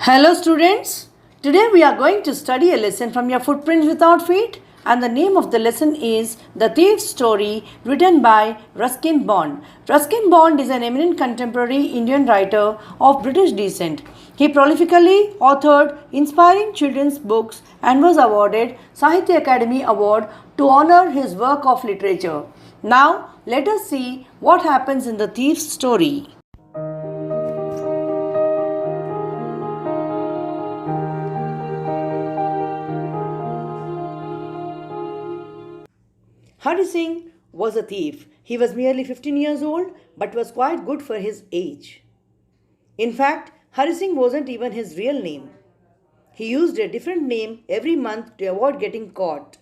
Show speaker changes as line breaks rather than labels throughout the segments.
Hello students, today we are going to study a lesson from your Footprints Without Feet, and the name of the lesson is The Thief's Story, written by Ruskin Bond. Ruskin Bond is an eminent contemporary Indian writer of British descent. He prolifically authored inspiring children's books and was awarded Sahitya Akademi Award to honor his work of literature. Now let us see what happens in The Thief's Story. Hari Singh was a thief. He was merely 15 years old but was quite good for his age. In fact, Hari Singh wasn't even his real name. He used a different name every month to avoid getting caught.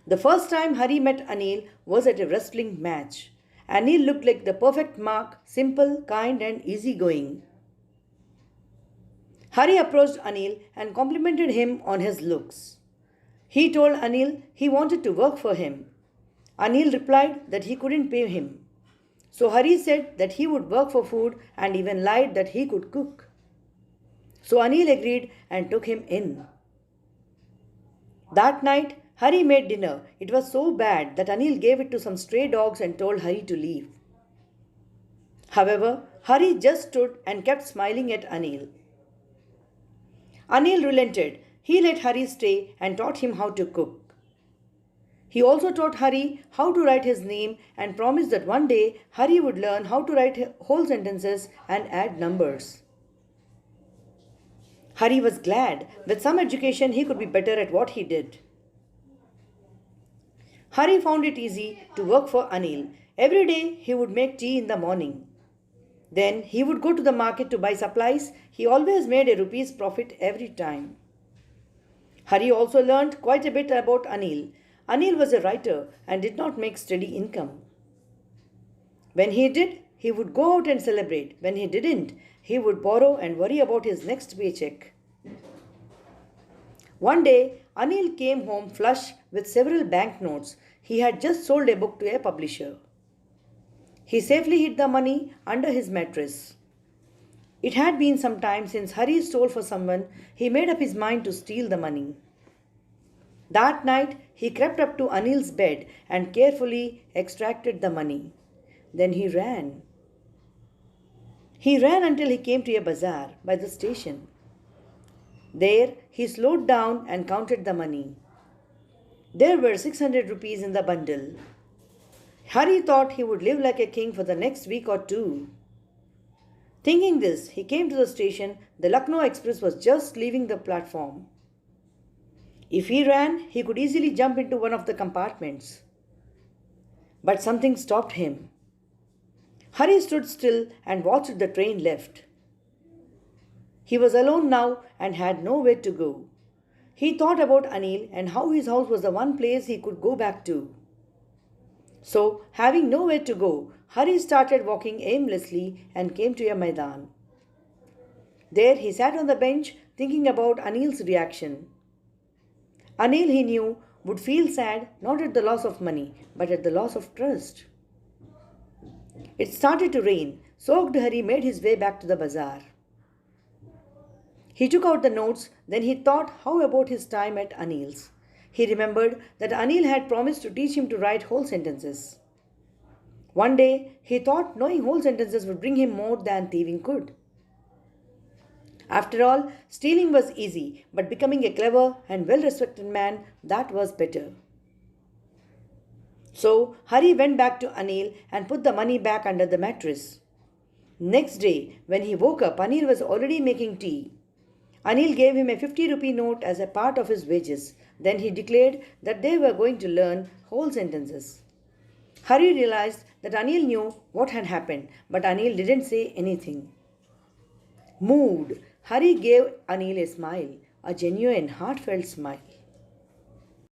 The first time Hari met Anil was at a wrestling match. Anil looked like the perfect mark, simple, kind and easygoing. Hari approached Anil and complimented him on his looks. He told Anil he wanted to work for him. Anil replied that he couldn't pay him. So Hari said that he would work for food and even lied that he could cook. So Anil agreed and took him in. That night, Hari made dinner. It was so bad that Anil gave it to some stray dogs and told Hari to leave. However, Hari just stood and kept smiling at Anil. Anil relented. He let Hari stay and taught him how to cook. He also taught Hari how to write his name and promised that one day Hari would learn how to write whole sentences and add numbers. Hari was glad. With some education, he could be better at what he did. Hari found it easy to work for Anil. Every day he would make tea in the morning. Then he would go to the market to buy supplies. He always made a rupee's profit every time. Hari also learned quite a bit about Anil. Anil was a writer and did not make steady income. When he did, he would go out and celebrate. When he didn't, he would borrow and worry about his next paycheck. One day, Anil came home flush with several banknotes. He had just sold a book to a publisher. He safely hid the money under his mattress. It had been some time since Hari stole for someone. He made up his mind to steal the money. That night, he crept up to Anil's bed and carefully extracted the money. Then he ran. He ran until he came to a bazaar by the station. There, he slowed down and counted the money. There were 600 rupees in the bundle. Hari thought he would live like a king for the next week or two. Thinking this, he came to the station. The Lucknow Express was just leaving the platform. If he ran, he could easily jump into one of the compartments. But something stopped him. Hari stood still and watched the train left. He was alone now and had nowhere to go. He thought about Anil and how his house was the one place he could go back to. So, having nowhere to go, Hari started walking aimlessly and came to a Maidan. There he sat on the bench thinking about Anil's reaction. Anil, he knew, would feel sad not at the loss of money but at the loss of trust. It started to rain. Soaked Hari made his way back to the bazaar. He took out the notes. Then he thought how about his time at Anil's. He remembered that Anil had promised to teach him to write whole sentences. One day, he thought knowing whole sentences would bring him more than thieving could. After all, stealing was easy, but becoming a clever and well-respected man, that was better. So, Hari went back to Anil and put the money back under the mattress. Next day, when he woke up, Anil was already making tea. Anil gave him a 50-rupee note as a part of his wages. Then he declared that they were going to learn whole sentences. Hari realized that Anil knew what had happened, but Anil didn't say anything. Moved, Hari gave Anil a smile, a genuine, heartfelt smile.